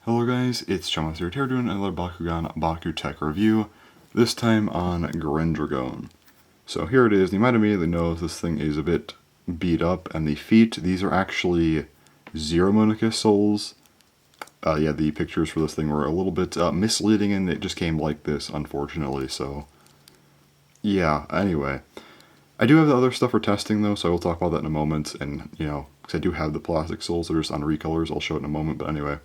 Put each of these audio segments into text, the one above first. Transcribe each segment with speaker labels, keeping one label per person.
Speaker 1: Hello guys, it's Chamaster here doing another Bakugan BakuTech review, this time on Gren Dragaon. So here it is. You might immediately notice this thing is a bit beat up, and the feet, these are actually Zero Monicus souls. Yeah, the pictures for this thing were a little bit misleading, and it just came like this, unfortunately, so yeah, anyway. I do have the other stuff for testing though, so I will talk about that in a moment, and because I do have the plastic souls that are just on recolors, I'll show it in a moment, but anyway.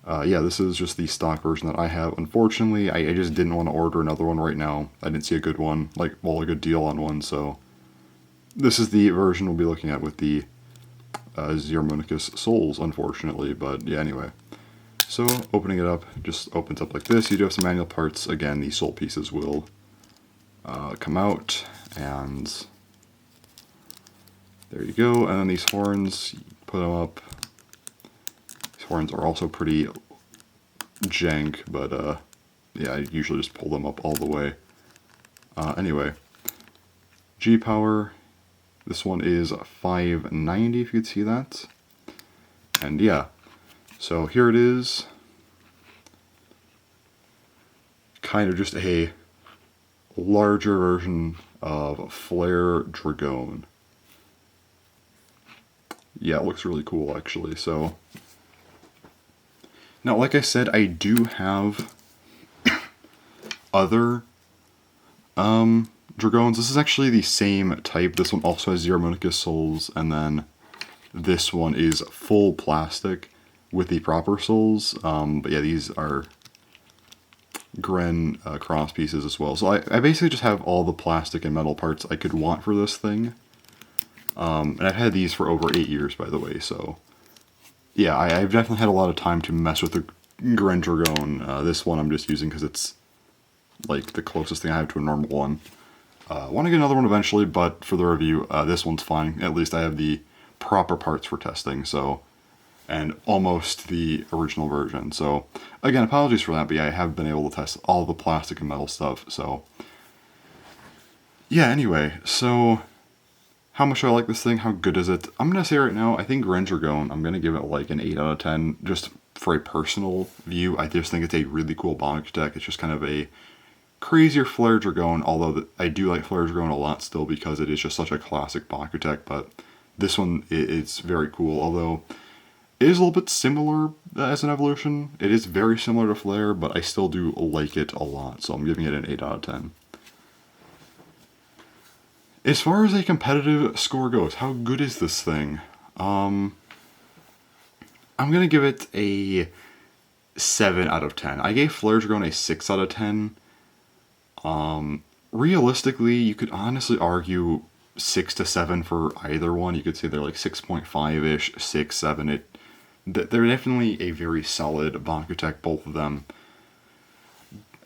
Speaker 1: Yeah, this is just the stock version that I have. Unfortunately, I just didn't want to order another one right now. I didn't see a good one, a good deal on one, so this is the version we'll be looking at with the Zero Monicus souls, unfortunately, but yeah, anyway. So, opening it up, just opens up like this. You do have some manual parts. Again, the soul pieces will come out, and there you go. And then these horns, put them up. These horns are also pretty jank, but yeah, I usually just pull them up all the way. Anyway, G power, this one is 590 if you could see that. And yeah, so here it is. Kind of just a larger version of Flare Dragaon. Yeah, it looks really cool actually. So now, like I said, I do have other Dragaons. This is actually the same type. This one also has Zero Monicus souls, and then this one is full plastic with the proper souls. But yeah, these are Gren cross pieces as well. So I basically just have all the plastic and metal parts I could want for this thing. And I've had these for over 8 years, by the way, so yeah, I've definitely had a lot of time to mess with the Gren Dragaon. This one I'm just using because it's like the closest thing I have to a normal one. Want to get another one eventually, but for the review, this one's fine. At least I have the proper parts for testing, so, and almost the original version. So again, apologies for that, but yeah, I have been able to test all the plastic and metal stuff. So yeah, anyway, so how much do I like this thing? How good is it? I'm going to say right now, I think Gren Dragaon, I'm going to give it like an 8 out of 10, just for a personal view. I just think it's a really cool BakuTech. It's just kind of a crazier Flare Dragaon, although I do like Flare Dragaon a lot still because it is just such a classic BakuTech, but this one is very cool, although it is a little bit similar as an evolution. It is very similar to Flare, but I still do like it a lot, so I'm giving it an 8 out of 10. As far as a competitive score goes, how good is this thing? I'm going to give it a 7 out of 10. I gave Flare Dragaon a 6 out of 10. Realistically, you could honestly argue 6 to 7 for either one. You could say they're like 6.5-ish, 6, 7. They're definitely a very solid BakuTech, both of them.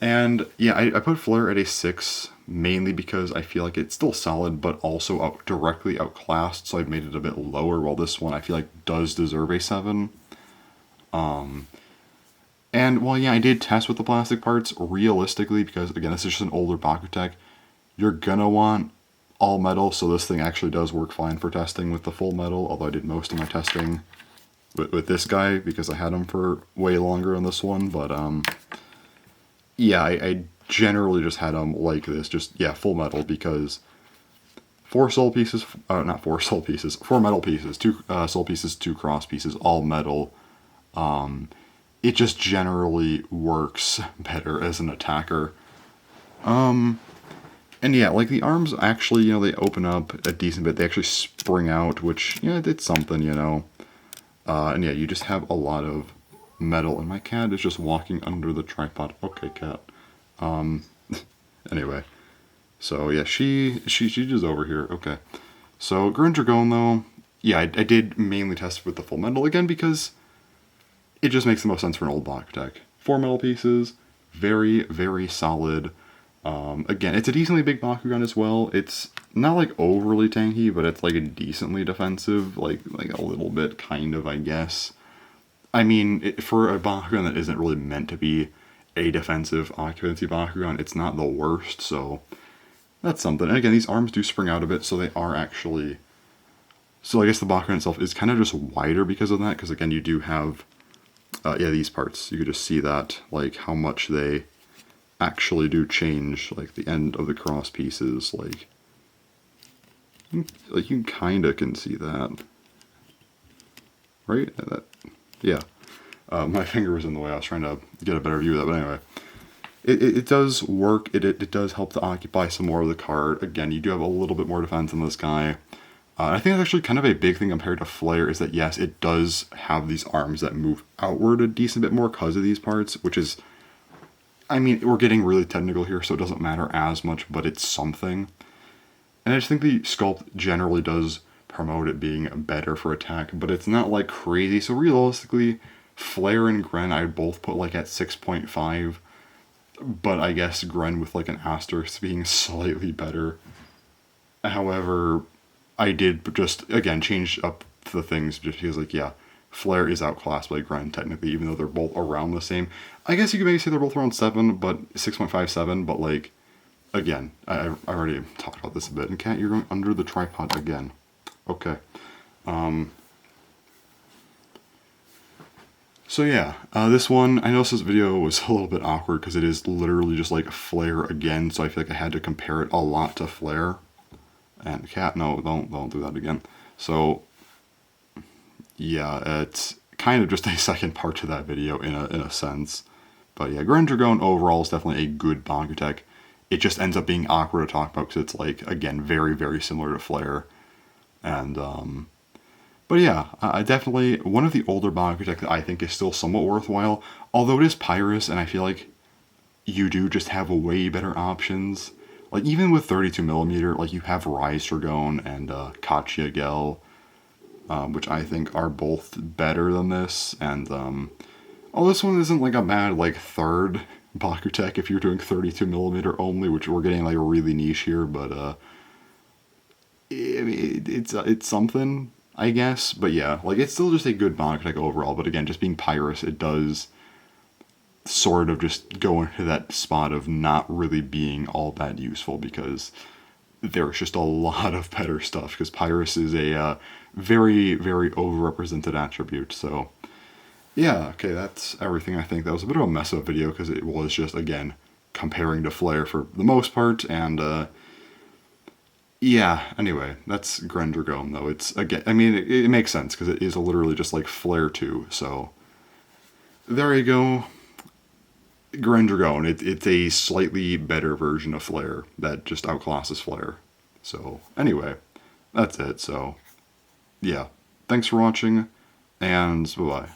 Speaker 1: And yeah, I put Flare at a 6, mainly because I feel like it's still solid, but also directly outclassed, so I've made it a bit lower, while this one I feel like does deserve a 7. And while yeah, I did test with the plastic parts, realistically, because again, this is just an older BakuTech, you're gonna want all metal, so this thing actually does work fine for testing with the full metal, although I did most of my testing with this guy, because I had him for way longer on this one, but yeah, I generally just had them like this, just, yeah, full metal, because 4 soul pieces, not 4 soul pieces, 4 metal pieces, 2 soul pieces, 2 cross pieces, all metal, it just generally works better as an attacker. And yeah, like the arms actually, they open up a decent bit, they actually spring out, which, yeah, it's something, and yeah, you just have a lot of metal, and my cat is just walking under the tripod. Okay, cat. Anyway, so yeah, she's just over here. Okay, so Gren Dragaon though, yeah, I did mainly test with the full metal again because it just makes the most sense for an old BakuTech. 4 metal pieces, very, very solid. Again, it's a decently big Bakugan as well. It's not like overly tanky, but it's like a decently defensive, like a little bit, kind of, I guess. I mean, for a Bakugan that isn't really meant to be a defensive occupancy Bakugan, it's not the worst, so that's something. And again, these arms do spring out a bit, so they are actually... So I guess the Bakugan itself is kind of just wider because of that, because again, you do have yeah, these parts, you could just see that, like, how much they actually do change, like, the end of the cross pieces, like you kinda can see that. Right? Yeah. My finger was in the way, I was trying to get a better view of that, but anyway. It does work, it does help to occupy some more of the card. Again, you do have a little bit more defense in this guy. I think that's actually kind of a big thing compared to Flare, is that yes, it does have these arms that move outward a decent bit more because of these parts, which is, I mean, we're getting really technical here, so it doesn't matter as much, but it's something. And I just think the sculpt generally does promote it being better for attack, but it's not like crazy. So realistically, Flare and Gren I'd both put like at 6.5, but I guess Gren with like an asterisk being slightly better. However, I did just, again, change up the things just because, like, yeah, Flare is outclassed by Gren technically, even though they're both around the same. I guess you could maybe say they're both around 7, but 6.57, but like, again, I already talked about this a bit. And Cat, you're going under the tripod again. Okay. So yeah, this one, I noticed this video was a little bit awkward because it is literally just like Flare again, so I feel like I had to compare it a lot to Flare. And Cat, no, don't do that again. So yeah, it's kind of just a second part to that video in a sense. But yeah, Gren Dragaon overall is definitely a good BakuTech. It just ends up being awkward to talk about because it's like, again, very, very similar to Flare. And, but yeah, definitely one of the older BakuTech that I think is still somewhat worthwhile. Although it is Pyrus, and I feel like you do just have way better options. Like, even with 32mm, like, you have Rise Dragaon and Kachia Gel, which I think are both better than this. And, oh, this one isn't like a bad, like, third BakuTech if you're doing 32mm only, which we're getting, like, really niche here, but, it's something, I guess. But yeah, like, it's still just a good BakuTech overall, but again, just being Pyrus, it does sort of just go into that spot of not really being all that useful because there's just a lot of better stuff, because Pyrus is a very, very overrepresented attribute. So yeah, okay, that's everything. I think that was a bit of a mess of a video because it was just, again, comparing to Flare for the most part, and yeah, anyway, that's Gren Dragaon, though. It's, again, I mean, it makes sense because it is literally just like Flare 2, so there you go. Gren Dragaon, it's a slightly better version of Flare that just outclasses Flare. So anyway, that's it. So yeah, thanks for watching, and bye-bye.